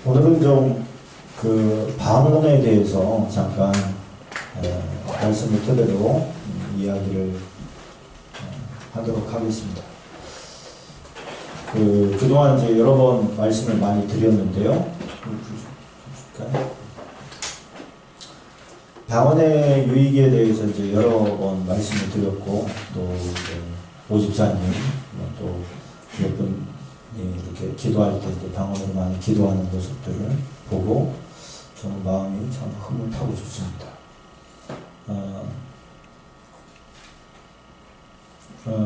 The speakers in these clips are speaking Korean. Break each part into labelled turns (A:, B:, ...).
A: 오늘은 좀 그 방언에 대해서 잠깐 말씀을 토대로 이야기를 하도록 하겠습니다. 그동안 이제 여러 번 말씀을 많이 드렸는데요. 방언의 유익에 대해서 이제 여러 번 말씀을 드렸고, 또 오집사님, 또 몇 분이 이렇게 기도할 때 방언으로 많이 기도하는 모습들을 보고 저는 마음이 참 흐뭇하고 좋습니다.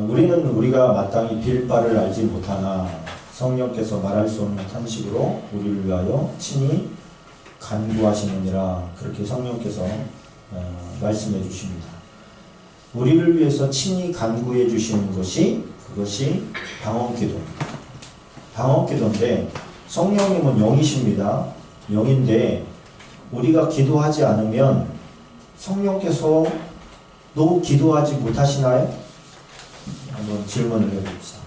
A: 우리는 우리가 마땅히 빌 바를 알지 못하나 성령께서 말할 수 없는 탄식으로 우리를 위하여 친히 간구하시느니라, 그렇게 성령께서 말씀해 주십니다. 우리를 위해서 친히 간구해 주시는 그것이 방언기도입니다. 방언기도인데, 성령님은 영이십니다. 영인데 우리가 기도하지 않으면 성령께서 너 기도하지 못하시나요? 한번 질문을 해봅시다.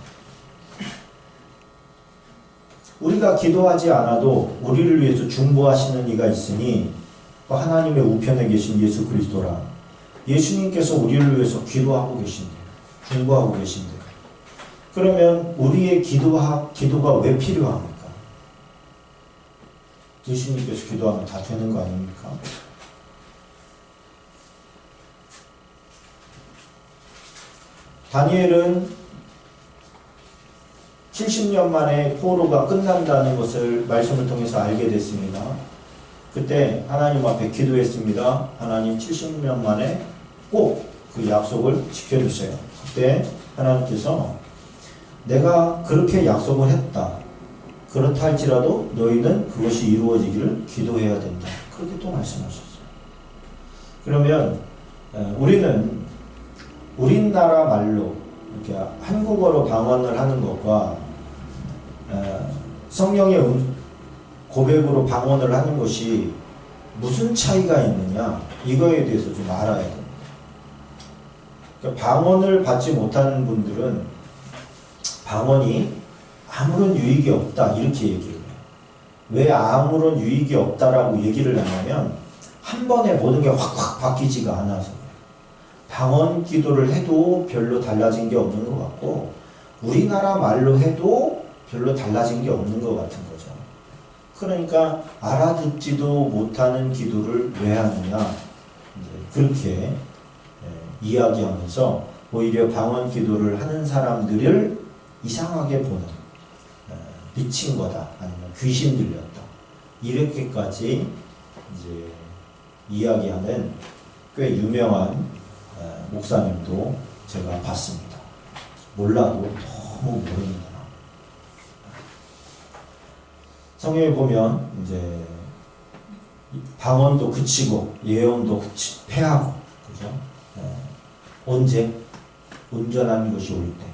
A: 우리가 기도하지 않아도 우리를 위해서 중보하시는 이가 있으니 하나님의 우편에 계신 예수 그리스도라. 예수님께서 우리를 위해서 기도하고 계신대요. 중보하고 계신대요. 그러면 우리의 기도가 왜 필요합니까? 예수님께서 기도하면 다 되는 거 아닙니까? 다니엘은 70년 만에 포로가 끝난다는 것을 말씀을 통해서 알게 됐습니다. 그때 하나님 앞에 기도했습니다. 하나님 70년 만에 꼭 그 약속을 지켜주세요. 그때 하나님께서 내가 그렇게 약속을 했다. 그렇다 할지라도 너희는 그것이 이루어지기를 기도해야 된다. 그렇게 또 말씀하셨어요. 그러면 우리는 우리나라 말로 이렇게 한국어로 방언을 하는 것과 성령의 고백으로 방언을 하는 것이 무슨 차이가 있느냐, 이거에 대해서 좀 알아야 됩니다. 그러니까 방언을 받지 못하는 분들은 방언이 아무런 유익이 없다, 이렇게 얘기를 해요. 왜 아무런 유익이 없다라고 얘기를 하냐면 한 번에 모든 게 확 바뀌지가 않아서. 방언 기도를 해도 별로 달라진 게 없는 것 같고, 우리나라 말로 해도 별로 달라진 게 없는 것 같은 거죠. 그러니까 알아듣지도 못하는 기도를 왜 하느냐, 그렇게 이야기하면서 오히려 방언 기도를 하는 사람들을 이상하게 보는, 미친 거다, 아니면 귀신 들렸다, 이렇게까지 이제 이야기하는 꽤 유명한 목사님도 제가 봤습니다. 몰라도 너무 모르는구나. 성경에 보면 이제 방언도 그치고 예언도 패하고, 그죠? 언제? 온전한 것이 올 때.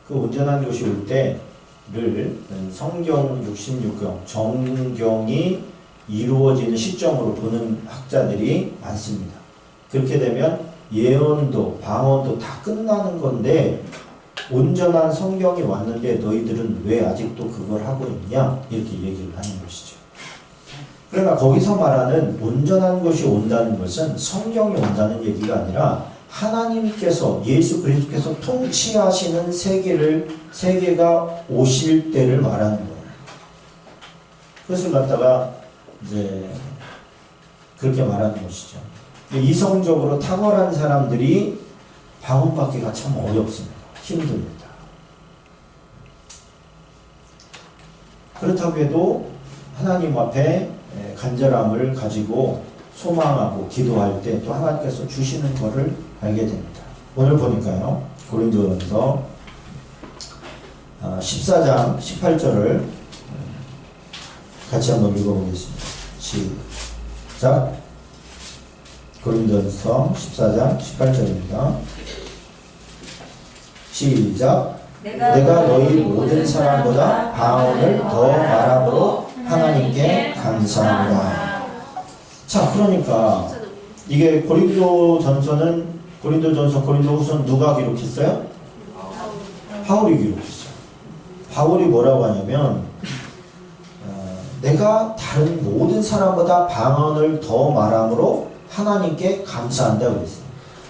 A: 그 온전한 것이 올 때를 성경 66경, 정경이 이루어지는 시점으로 보는 학자들이 많습니다. 그렇게 되면 예언도 방언도 다 끝나는 건데 온전한 성경이 왔는데 너희들은 왜 아직도 그걸 하고 있냐, 이렇게 얘기를 하는 것이죠. 그러나 거기서 말하는 온전한 것이 온다는 것은 성경이 온다는 얘기가 아니라 하나님께서, 예수 그리스도께서 통치하시는 세계가 오실 때를 말하는 거예요. 그것을 갖다가 이제 그렇게 말하는 것이죠. 이성적으로 탁월한 사람들이 방언 받기가 참 어렵습니다. 힘듭니다. 그렇다고 해도 하나님 앞에 간절함을 가지고 소망하고 기도할 때 또 하나님께서 주시는 것을 알게 됩니다. 오늘 보니까요, 고린도전서 14장 18절을 같이 한번 읽어보겠습니다. 시작. 고린도전서 14장 18절입니다. 시작. 내가 너희 모든 사람보다 방언을 더 말함으로 하나님께 감사합니다. 자, 그러니까 이게 고린도전서, 고린도후서는 누가 기록했어요? 바울이 기록했어요. 바울이 뭐라고 하냐면 내가 다른 모든 사람보다 방언을 더 말함으로 하나님께 감사한다고 그랬어요.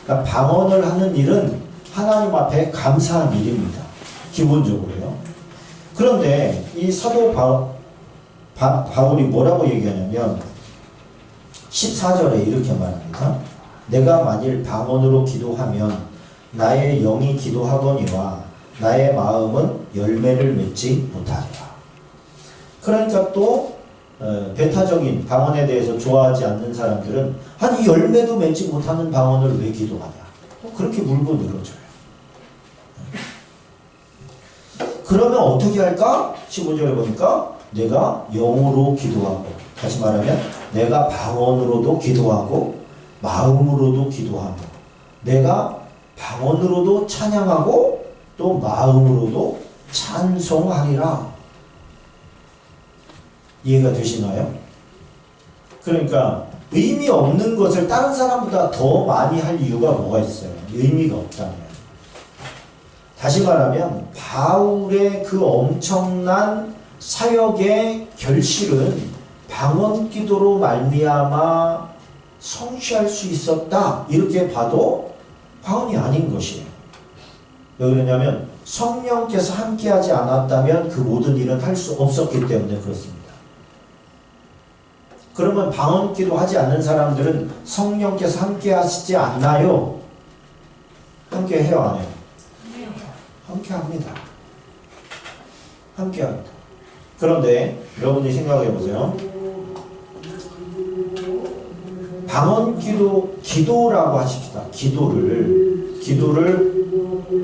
A: 그러니까 방언을 하는 일은 하나님 앞에 감사한 일입니다. 기본적으로요. 그런데 이 사도 바울이 뭐라고 얘기하냐면 14절에 이렇게 말합니다. 내가 만일 방언으로 기도하면 나의 영이 기도하거니와 나의 마음은 열매를 맺지 못하리라. 그러니까 또 배타적인 방언에 대해서 좋아하지 않는 사람들은 아니 열매도 맺지 못하는 방언을 왜 기도하냐. 그렇게 물고 늘어져요. 그러면 어떻게 할까? 15절에 보니까 내가 영으로 기도하고, 다시 말하면 내가 방언으로도 기도하고 마음으로도 기도하며, 내가 방언으로도 찬양하고 또 마음으로도 찬송하리라. 이해가 되시나요? 그러니까 의미 없는 것을 다른 사람보다 더 많이 할 이유가 뭐가 있어요? 의미가 없다면. 다시 말하면 바울의 그 엄청난 사역의 결실은 방언 기도로 말미암아 성취할 수 있었다, 이렇게 봐도 과언이 아닌 것이에요. 왜 그러냐면 성령께서 함께하지 않았다면 그 모든 일은 할 수 없었기 때문에 그렇습니다. 그러면 방언 기도하지 않는 사람들은 성령께서 함께하시지 않나요? 함께해요, 안 해요? 함께합니다. 함께합니다. 그런데 여러분이 생각해 보세요. 방언 기도라고 하십시다. 기도를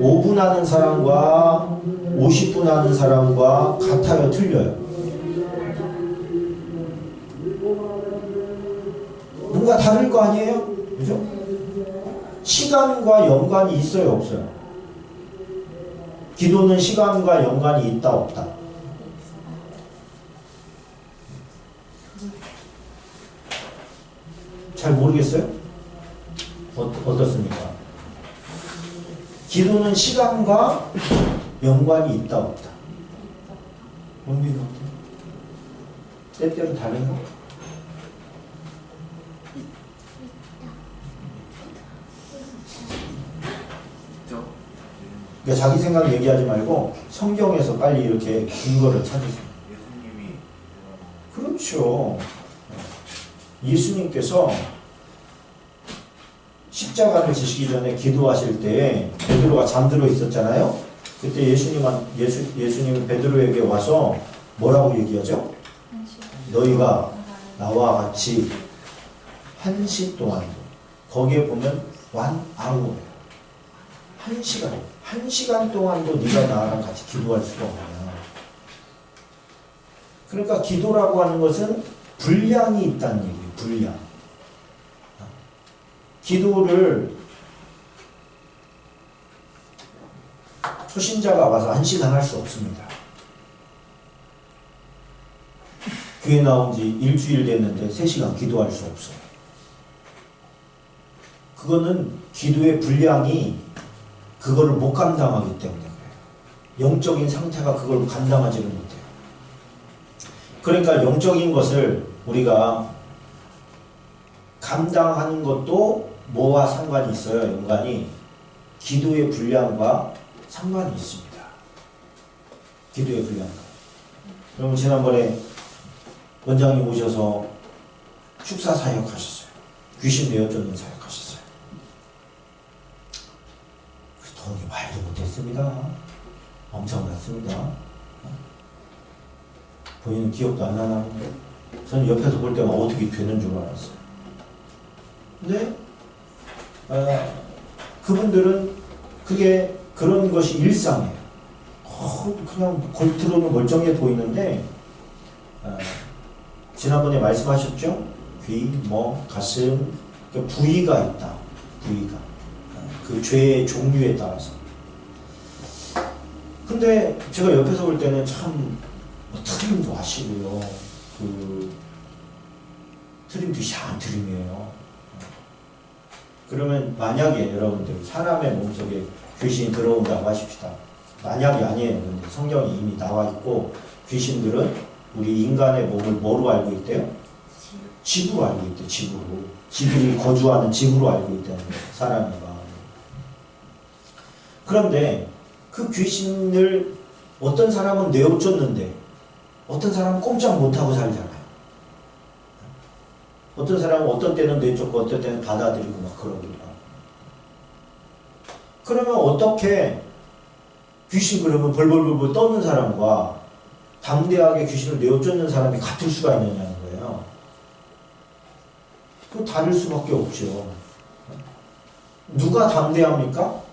A: 5분 하는 사람과 50분 하는 사람과 같아요, 틀려요? 뭔가 다를 거 아니에요? 그죠? 시간과 연관이 있어요, 없어요? 기도는 시간과 연관이 있다, 없다? 잘 모르겠어요? 어떻습니까? 기도는 시간과 연관이 있다, 없다? 의미가 어때요? 때때로 다른가? 그러니까 자기 생각 얘기하지 말고 성경에서 빨리 이렇게 근거를 찾으세요.
B: 예수님이
A: 그렇죠. 예수님께서 십자가를 지시기 전에 기도하실 때 베드로가 잠들어 있었잖아요. 그때 예수님은 베드로에게 와서 뭐라고 얘기하죠? 너희가 나와 같이 1시 동안도, 거기에 보면 1 hour, 1시간 동안도 네가 나랑 같이 기도할 수가 없냐. 그러니까 기도라고 하는 것은 분량이 있다는 얘기예요. 분량. 기도를 초신자가 와서 1시간 할 수 없습니다. 교회 나온 지 일주일 됐는데 3시간 기도할 수 없어요. 그거는 기도의 분량이 그거를 못 감당하기 때문에 그래요. 영적인 상태가 그걸 감당하지를 못해요. 그러니까 영적인 것을 우리가 감당하는 것도 뭐와 상관이 있어요? 연관이 기도의 분량과 상관이 있습니다. 기도의 분량과. 여러분 지난번에 원장님 오셔서 축사 사역하셨어요. 귀신 내어쫓는 사역하셨어요. 돈이 말도 못했습니다. 엄청났습니다. 본인은 기억도 안 나나? 저는 옆에서 볼 때만 어떻게 되는 줄 알았어요. 근데 그분들은 그게 그런 것이 일상이에요. 그냥 겉으로는 멀쩡해 보이는데 지난번에 말씀하셨죠? 귀, 목, 가슴, 부위가 있다. 부위가. 그 죄의 종류에 따라서. 근데 제가 옆에서 볼 때는 참 트림도 하시고요. 트림도 이상한 트림이에요. 그러면 만약에 여러분들 사람의 몸속에 귀신이 들어온다고 하십시다. 만약이 아니에요. 근데 성경이 이미 나와 있고 귀신들은 우리 인간의 몸을 뭐로 알고 있대요? 집으로 알고 있대요. 집으로. 집이 거주하는 집으로 알고 있다는 거예요. 사람이가. 그런데 그 귀신을 어떤 사람은 내어쫓는데 어떤 사람은 꼼짝 못하고 살잖아요. 어떤 사람은 어떤 때는 내쫓고 어떤 때는 받아들이고 막 그러기도 하고. 그러면 어떻게 귀신 그러면 벌벌벌벌 떠는 사람과 담대하게 귀신을 내어쫓는 사람이 같을 수가 있느냐는 거예요. 그 다를 수밖에 없죠. 누가 담대합니까?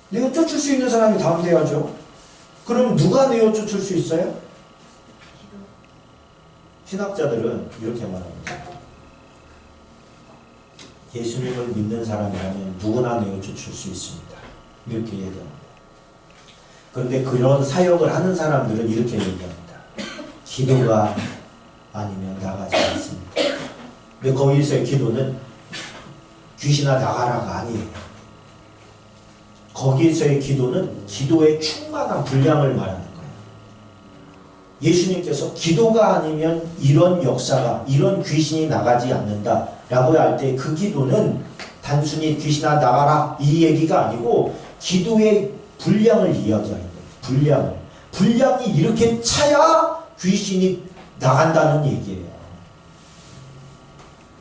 A: 내어쫓을 수 있는 사람이 담대하죠. 그럼 누가 내어쫓을 수 있어요? 신학자들은 이렇게 말합니다. 예수님을 믿는 사람이라면 누구나 내어쫓을 수 있습니다. 이렇게 얘기합니다. 그런데 그런 사역을 하는 사람들은 이렇게 얘기합니다. 기도가 아니면 나가지 않습니다. 근데 거기서의 기도는 귀신아 나가라가 아니에요. 거기서의 기도는 기도의 충만한 분량을 말하는 거예요. 예수님께서 기도가 아니면 이런 역사가, 이런 귀신이 나가지 않는다 라고 할 때 그 기도는 단순히 귀신아 나가라 이 얘기가 아니고 기도의 분량을 이야기하는 거예요. 분량이 이렇게 차야 귀신이 나간다는 얘기예요.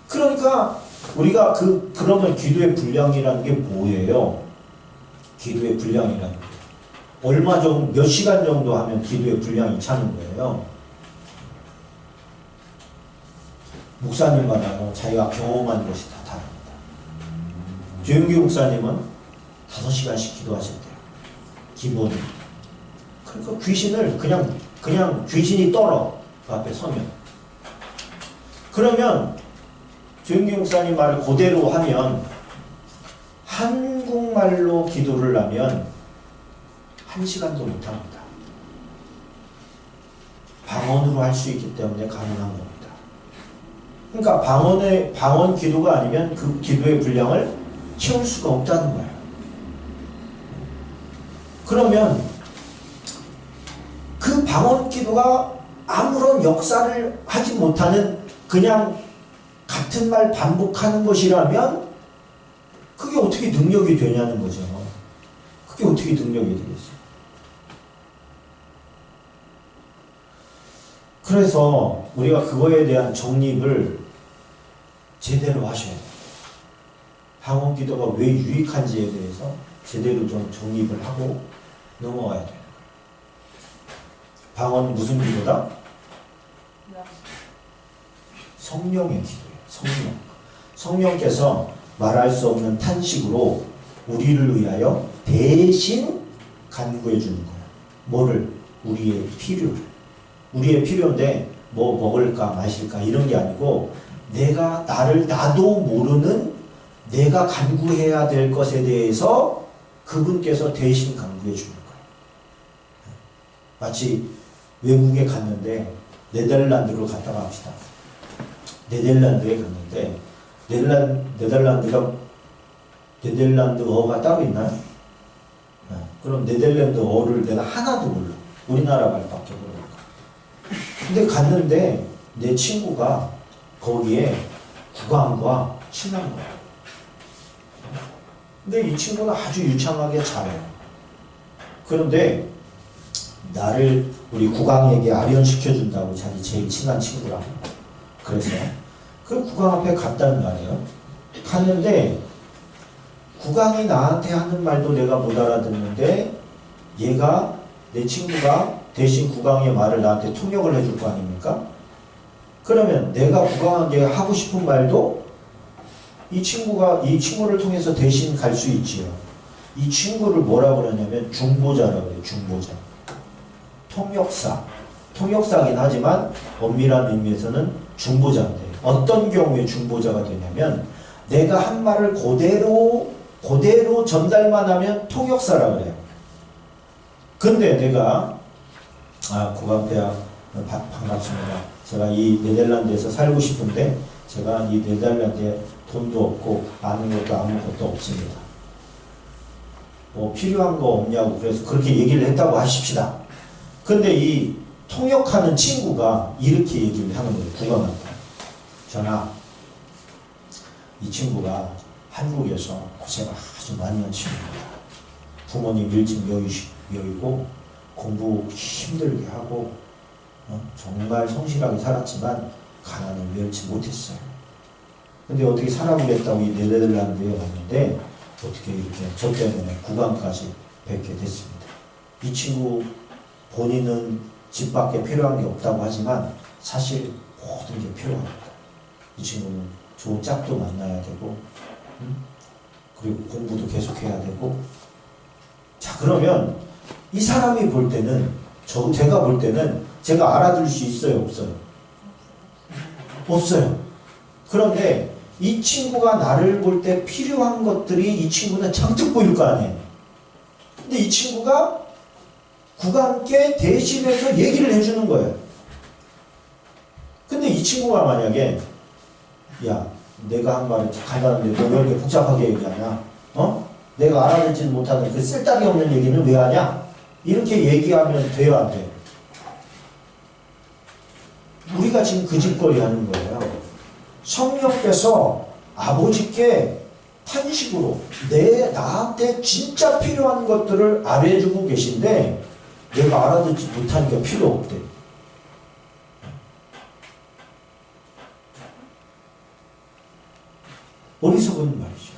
A: 그러니까 우리가 그러면 기도의 분량이라는 게 뭐예요? 기도의 분량이라는 게 얼마 정도, 몇 시간 정도 하면 기도의 분량이 차는 거예요. 목사님마다 자기가 경험한 것이 다 다릅니다. 조영기 목사님은 5시간씩 기도하셨대요. 기본은. 그러니까 귀신을 그냥 귀신이 떨어 그 앞에 서면. 그러면 조영기 목사님 말을 그대로 하면 한국말로 기도를 하면 1시간도 못합니다. 방언으로 할 수 있기 때문에 가능한 겁니다. 그러니까 방언 기도가 아니면 그 기도의 분량을 채울 수가 없다는 거예요. 그러면 그 방언 기도가 아무런 역사를 하지 못하는 그냥 같은 말 반복하는 것이라면 그게 어떻게 능력이 되냐는 거죠. 그게 어떻게 능력이 되겠어요. 그래서 우리가 그거에 대한 정립을 제대로 하셔야 돼요. 방언 기도가 왜 유익한지에 대해서 제대로 좀 정립을 하고 넘어가야 돼요. 방언은 무슨 기도다? 성령의 기도예요. 성령께서 말할 수 없는 탄식으로 우리를 위하여 대신 간구해 주는 거예요. 뭐를? 우리의 필요를. 우리의 필요인데 뭐 먹을까 마실까 이런 게 아니고 나도 모르는 내가 간구해야 될 것에 대해서 그분께서 대신 간구해 주는 거예요. 마치 외국에 갔는데 네덜란드로 갔다가 합시다. 네덜란드에 갔는데 네덜란드어가 따로 있나요? 그럼 네덜란드어를 내가 하나도 몰라. 우리나라 말밖에 모르니까. 근데 갔는데 내 친구가 거기에 국왕과 친한 거야. 근데 이 친구는 아주 유창하게 잘해요. 그런데 나를 우리 국왕에게 아련시켜준다고 자기 제일 친한 친구라고. 그래서 그 국왕 앞에 갔다는 말이에요. 갔는데 국왕이 나한테 하는 말도 내가 못 알아듣는데 내 친구가 대신 국왕의 말을 나한테 통역을 해줄 거 아닙니까? 그러면 내가 국왕에게 하고 싶은 말도 이 친구를 통해서 대신 갈 수 있지요. 이 친구를 뭐라고 그러냐면 중보자라고 해요. 중보자. 통역사긴 하지만 엄밀한 의미에서는 중보자인데 어떤 경우에 중보자가 되냐면 내가 한 말을 그대로 전달만 하면 통역사라고 그래요. 근데 내가 국왕폐하 반갑습니다. 제가 이 네덜란드에서 살고 싶은데 제가 이 네덜란드에 돈도 없고 아는 것도 아무것도 없습니다. 뭐 필요한 거 없냐고 그래서 그렇게 얘기를 했다고 하십시다. 근데 이 통역하는 친구가 이렇게 얘기를 하는 거예요. 구강한테. 전하, 이 친구가 한국에서 고생을 아주 많이 한 친구입니다. 부모님 일찍 여의고 공부 힘들게 하고 정말 성실하게 살았지만 가난을 면치 못했어요. 근데 어떻게 살아보겠다고 이 네덜란드에 왔는데 어떻게 이렇게 저 때문에 구강까지 뵙게 됐습니다. 이 친구 본인은 집 밖에 필요한 게 없다고 하지만 사실 모든 게 필요합니다. 이 친구는 좋은 짝도 만나야 되고 그리고 공부도 계속해야 되고. 자, 그러면 이 사람이 볼 때는 제가 볼 때는 제가 알아들 수 있어요, 없어요? 없어요. 그런데 이 친구가 나를 볼 때 필요한 것들이 이 친구는 잔뜩 보일 거 아니에요. 근데 이 친구가 구강께 대신해서 얘기를 해주는 거예요. 근데 이 친구가 만약에 야, 내가 한 말을 간단한데 너 왜 이렇게 복잡하게 얘기하냐? 내가 알아듣지는 못하는 그 쓸데기 없는 얘기는 왜 하냐? 이렇게 얘기하면 돼요, 안 돼요? 우리가 지금 그 짓거리 하는 거예요. 성령께서 아버지께 탄식으로 나한테 진짜 필요한 것들을 알려주고 계신데 내가 알아듣지 못하니까 필요 없대. 어리석은 말이죠.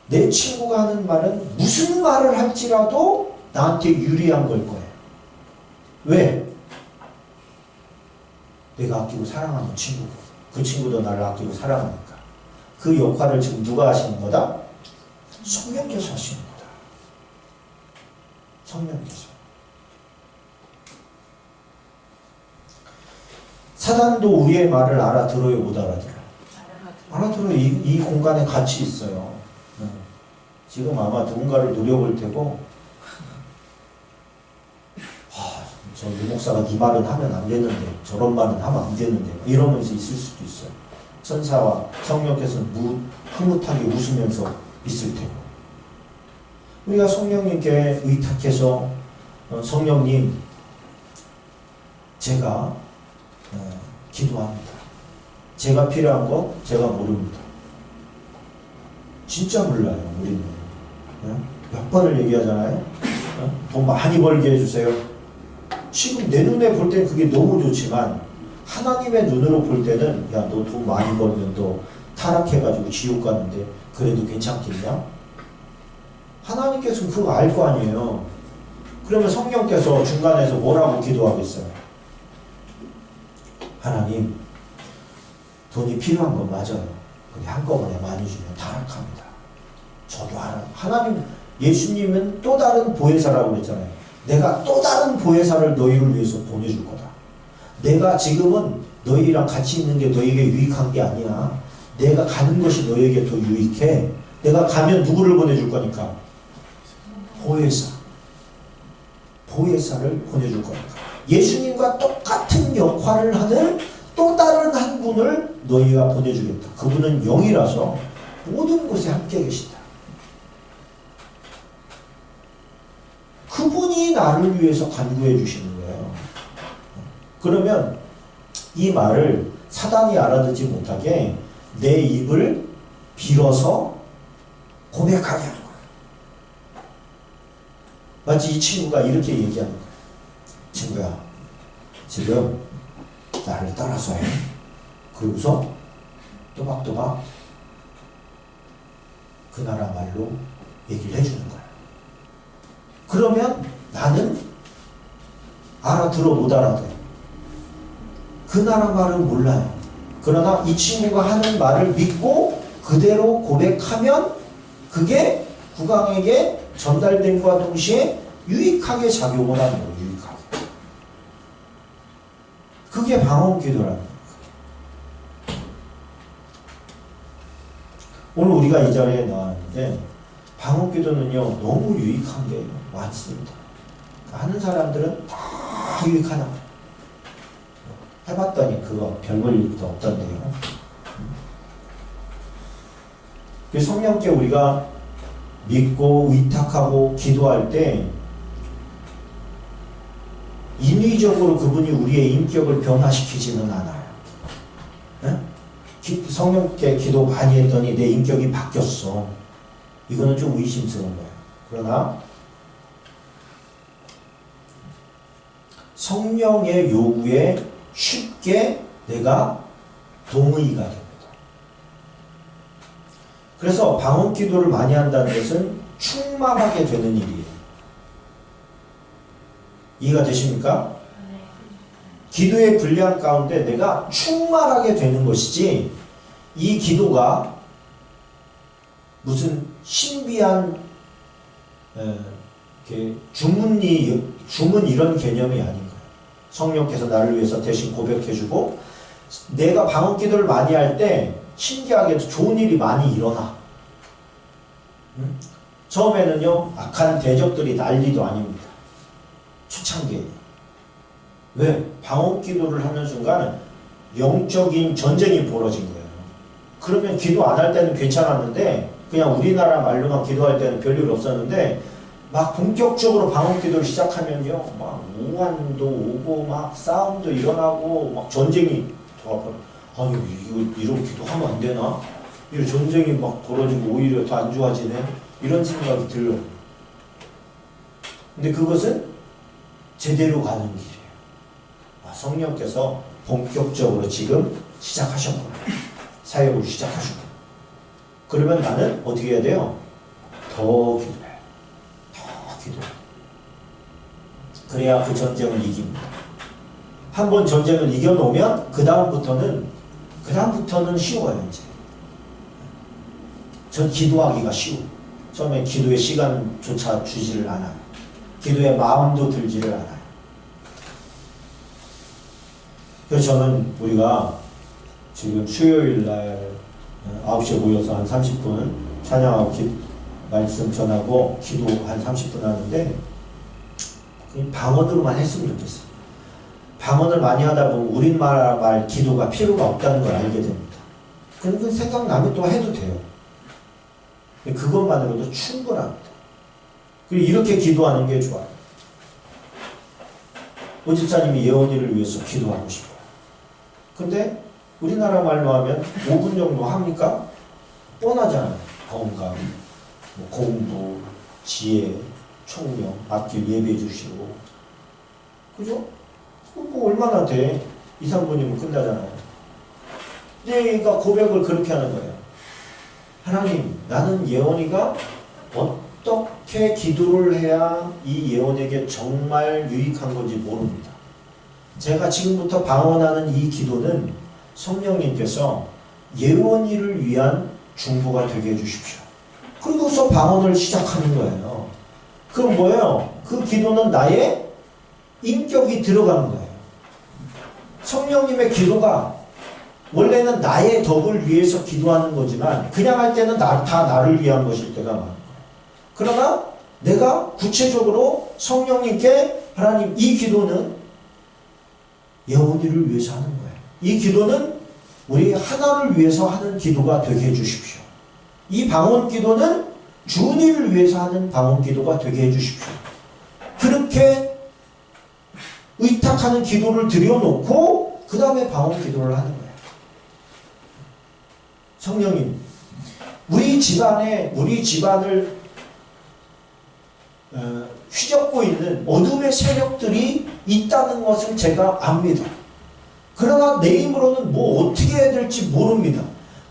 A: 내 친구가 하는 말은 무슨 말을 할지라도 나한테 유리한 걸 거예요. 왜? 내가 아끼고 사랑하는 친구고 그 친구도 나를 아끼고 사랑하니까. 그 역할을 지금 누가 하시는 거다? 성령께서 하시는 거다. 성령께서. 사단도 우리의 말을 알아들어요, 못 알아들어요? 알아들어요. 이 공간에 같이 있어요. 지금 아마 누군가를 노려볼 테고 저 유목사가 이 말은 하면 안 되는데 저런 말은 하면 안 되는데 이러면서 있을 수도 있어요. 천사와 성령께서는 흐뭇하게 웃으면서 있을 테고 우리가 성령님께 의탁해서 성령님 제가 기도합니다. 제가 필요한 거 제가 모릅니다. 진짜 몰라요. 우리는 몇 번을 얘기하잖아요. 돈 많이 벌게 해주세요. 지금 내 눈에 볼 때는 그게 너무 좋지만 하나님의 눈으로 볼 때는 야, 너 돈 많이 벌면 너 타락해가지고 지옥 가는데 그래도 괜찮겠냐? 하나님께서는 그거 알 거 아니에요. 그러면 성령께서 중간에서 뭐라고 기도하겠어요? 하나님, 돈이 필요한 건 맞아요. 근데 한꺼번에 많이 주면 타락합니다. 저도 알아요. 하나님, 예수님은 또 다른 보혜사라고 그랬잖아요. 내가 또 다른 보혜사를 너희를 위해서 보내줄 거다. 내가 지금은 너희랑 같이 있는 게 너희에게 유익한 게 아니야. 내가 가는 것이 너희에게 더 유익해. 내가 가면 누구를 보내줄 거니까? 보혜사. 보혜사를 보내줄 거니까. 예수님과 똑같은 역할을 하는 또 다른 한 분을 너희가 보내주겠다. 그분은 영이라서 모든 곳에 함께 계신다. 그분이 나를 위해서 간구해 주시는 거예요. 그러면 이 말을 사단이 알아듣지 못하게 내 입을 빌어서 고백하게 하는 거예요. 마치 이 친구가 이렇게 얘기하는 거예요. 친구야, 지금 나를 따라서 해. 그러고서 또박또박 그 나라 말로 얘기를 해주는 거예요. 그러면 나는 알아들어 못 알아들어. 그 나라 말은 몰라요. 그러나 이 친구가 하는 말을 믿고 그대로 고백하면 그게 국왕에게 전달됨과 동시에 유익하게 작용을 하는 거예요. 유익하게. 그게 방언기도라는 거예요. 오늘 우리가 이 자리에 나왔는데 방언기도는요 너무 유익한 게 많습니다. 하는 사람들은 다 유익하다. 해봤더니 그거 별볼 일도 없던데요. 성령께 우리가 믿고 의탁하고 기도할 때 임의 인위적으로 그분이 우리의 인격을 변화시키지는 않아요. 네? 성령께 기도 많이 했더니 내 인격이 바뀌었어. 이거는 좀 의심스러운 거예요. 그러나 성령의 요구에 쉽게 내가 동의가 됩니다. 그래서 방언 기도를 많이 한다는 것은 충만하게 되는 일이에요. 이해가 되십니까? 기도의 분량 가운데 내가 충만하게 되는 것이지, 이 기도가 무슨 신비한 주문 이런 개념이 아닌 거예요. 성령께서 나를 위해서 대신 고백해주고, 내가 방언 기도를 많이 할 때 신기하게도 좋은 일이 많이 일어나. 처음에는요, 악한 대적들이 난리도 아닙니다. 초창기에. 왜? 방언 기도를 하는 순간 영적인 전쟁이 벌어진 거예요. 그러면 기도 안 할 때는 괜찮았는데, 그냥 우리나라 말로만 기도할 때는 별일 없었는데, 막 본격적으로 방언 기도를 시작하면요, 막 우환도 오고, 막 싸움도 일어나고, 막 전쟁이 돌아버려. 아니, 이런 기도하면 안 되나? 이런 전쟁이 막 벌어지고 오히려 더 안 좋아지네? 이런 생각이 들어요. 근데 그것은 제대로 가는 길이에요. 성령께서 본격적으로 지금 시작하셨구나. 사역을 시작하셨구나. 그러면 나는 어떻게 해야 돼요? 더 기도해. 더 기도해. 그래야 그 전쟁을 이깁니다. 한번 전쟁을 이겨놓으면 그 다음부터는 쉬워요. 이제 전 기도하기가 쉬워. 처음에 기도의 시간조차 주지를 않아요. 기도의 마음도 들지를 않아요. 그래서 저는 우리가 지금 수요일 날 9시에 모여서 한 30분 찬양하고 말씀 전하고 기도 한 30분 하는데, 방언으로만 했으면 좋겠어요. 방언을 많이 하다 보면 우리말 기도가 필요가 없다는 걸 알게 됩니다. 그러니까 생각나면 또 해도 돼요. 그것만으로도 충분합니다. 그리고 이렇게 기도하는 게 좋아요. 오 집사님이 예원이를 위해서 기도하고 싶어요. 근데 우리나라 말로 하면 5분 정도 합니까? 뻔하잖아요. 건강, 공부, 지혜, 총명, 앞길 예배해 주시고. 그죠? 뭐 얼마나 돼? 2, 3분이면 끝나잖아요. 그러니까 고백을 그렇게 하는 거예요. 하나님, 나는 예원이가 어떻게 기도를 해야 이 예원에게 정말 유익한 건지 모릅니다. 제가 지금부터 방언하는 이 기도는 성령님께서 예원이를 위한 중보가 되게 해주십시오. 그리고서 방언을 시작하는 거예요. 그럼 뭐예요? 그 기도는 나의 인격이 들어가는 거예요. 성령님의 기도가 원래는 나의 덕을 위해서 기도하는 거지만, 그냥 할 때는 다 나를 위한 것일 때가 많은 거예요. 그러나 내가 구체적으로 성령님께, 하나님, 이 기도는 예원이를 위해서 하는 거예요. 이 기도는 우리 하나를 위해서 하는 기도가 되게 해주십시오. 이 방언 기도는 주님을 위해서 하는 방언 기도가 되게 해주십시오. 그렇게 의탁하는 기도를 드려놓고 그 다음에 방언 기도를 하는 거예요. 성령님, 우리 집안을 휘젓고 있는 어둠의 세력들이 있다는 것을 제가 압니다. 그러나 내 힘으로는 뭐 어떻게 해야 될지 모릅니다.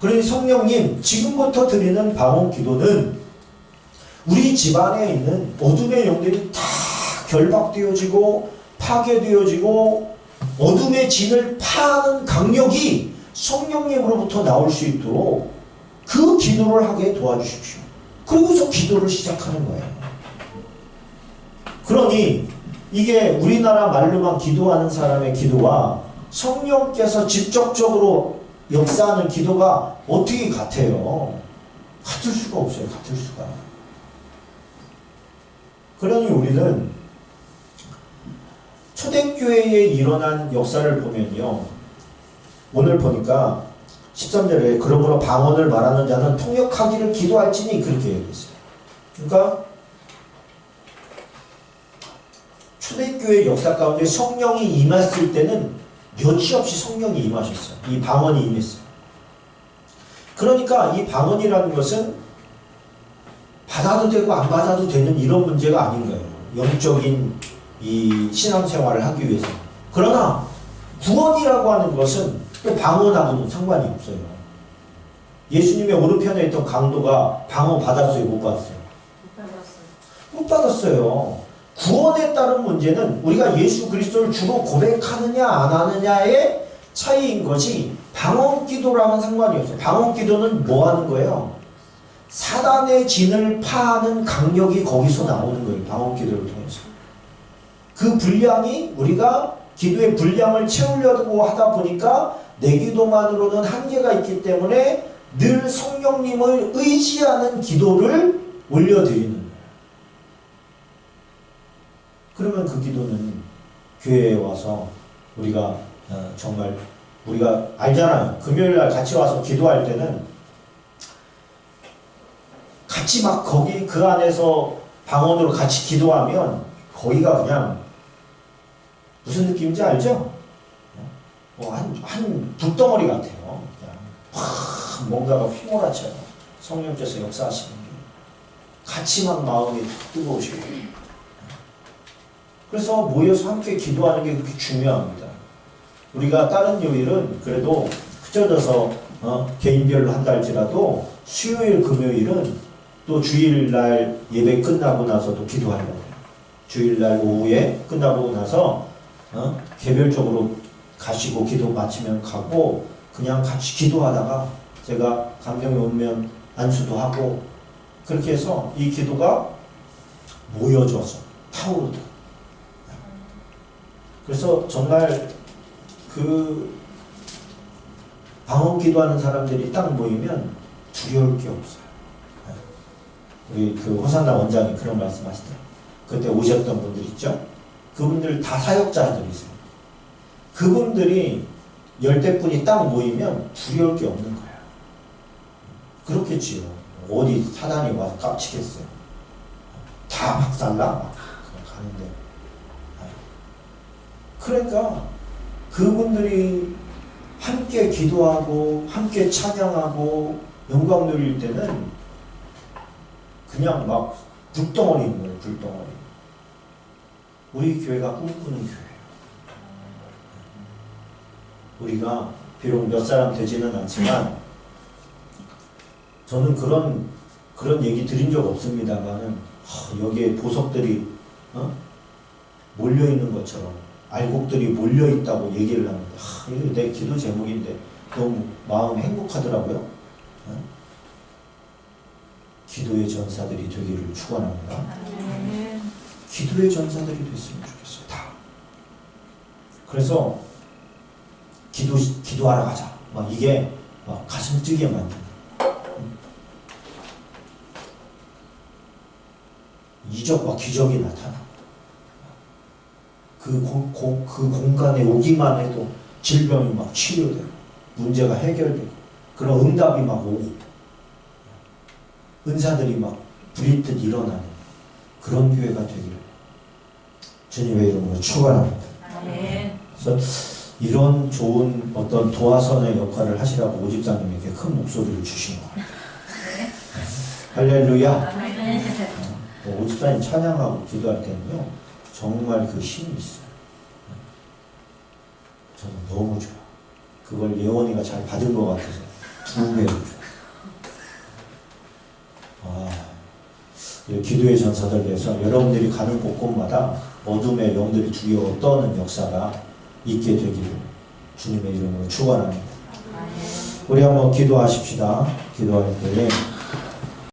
A: 그러니 성령님, 지금부터 드리는 방언 기도는 우리 집안에 있는 어둠의 영들이 다 결박되어지고 파괴되어지고 어둠의 진을 파는 강력이 성령님으로부터 나올 수 있도록 그 기도를 하게 도와주십시오. 그리고서 기도를 시작하는 거예요. 그러니 이게 우리나라 말로만 기도하는 사람의 기도와 성령께서 직접적으로 역사하는 기도가 어떻게 같아요? 같을 수가 없어요. 같을 수가. 그러니 우리는 초대교회에 일어난 역사를 보면요, 오늘 보니까 13절에 그러므로 방언을 말하는 자는 통역하기를 기도할지니 그렇게 얘기했어요. 그러니까 초대교회 역사 가운데 성령이 임했을 때는 여지없이 성령이 임하셨어요. 이 방언이 임했어요. 그러니까 이 방언이라는 것은 받아도 되고 안 받아도 되는 이런 문제가 아닌 거예요. 영적인 이 신앙생활을 하기 위해서. 그러나 구원이라고 하는 것은 또 방언하고는 상관이 없어요. 예수님의 오른편에 있던 강도가 방언 받았어요? 못 받았어요? 못 받았어요. 구원에 따른 문제는 우리가 예수 그리스도를 주로 고백하느냐 안 하느냐의 차이인 것이 방언 기도랑은 상관이 없어요. 방언 기도는 뭐 하는 거예요? 사단의 진을 파하는 강력이 거기서 나오는 거예요. 방언 기도를 통해서. 그 분량이 우리가 기도의 분량을 채우려고 하다 보니까 내 기도만으로는 한계가 있기 때문에 늘 성령님을 의지하는 기도를 올려드리는 거예요. 그러면 그 기도는 교회에 와서 우리가 정말 우리가 알잖아요. 금요일날 같이 와서 기도할 때는 같이 막 거기 그 안에서 방언으로 같이 기도하면 거기가 그냥 무슨 느낌인지 알죠? 한 불덩어리 같아요. 그냥 확 뭔가가 휘몰아쳐요. 성령께서 역사하시는 게 같이 막 마음이 뜨거우시고. 그래서 모여서 함께 기도하는 게 그렇게 중요합니다. 우리가 다른 요일은 그래도 흩어져서 개인별로 한다 할지라도 수요일, 금요일은 또 주일날 예배 끝나고 나서도 기도하려고 해요. 주일날 오후에 끝나고 나서 개별적으로 가시고 기도 마치면 가고 그냥 같이 기도하다가 제가 감정이 오면 안수도 하고 그렇게 해서 이 기도가 모여져서 타오르다. 그래서 정말 그 방언 기도하는 사람들이 딱 모이면 두려울 게 없어요. 우리 그 호산나 원장이 그런 말씀하시더라고요. 그때 오셨던 분들 있죠? 그분들 다 사역자들이세요. 그분들이 열댓 분이 딱 모이면 두려울 게 없는 거야. 그렇겠지요. 어디 사단이 와서 깝치겠어요. 다 박살나? 막 가는데. 그러니까 그분들이 함께 기도하고 함께 찬양하고 영광 누릴 때는 그냥 막 불덩어리인 거예요. 불덩어리. 우리 교회가 꿈꾸는 교회예요. 우리가 비록 몇 사람 되지는 않지만 저는 그런 얘기 드린 적 없습니다만은 여기에 보석들이 몰려있는 것처럼 알곡들이 몰려있다고 얘기를 합니다. 이게 내 기도 제목인데 너무 마음이 행복하더라고요. 기도의 전사들이 되기를 축원합니다. 기도의 전사들이 됐으면 좋겠어요. 다. 그래서 기도하러 가자. 막 이게 막 가슴 뛰게 만드는. 이적과 기적이 나타나. 그 공간에 오기만 해도 질병이 막 치료되고 문제가 해결되고 그런 응답이 막 오고 은사들이 막 부리듯 일어나는 그런 교회가 되기를 주님의 이름으로 축원합니다. 그래서 이런 좋은 어떤 도화선의 역할을 하시라고 오집사님에게 큰 목소리를 주신 것 같아요. 할렐루야. 오집사님 찬양하고 기도할 때는요 정말 그 힘이 있어요. 저는 너무 좋아. 그걸 예원이가 잘 받은 것 같아서 2배로 좋아. 기도의 전사들 위해서 여러분들이 가는 곳곳마다 어둠의 영들이 두려워 떠는 역사가 있게 되기를 주님의 이름으로 축원합니다. 우리 한번 기도하십시다. 기도할 때에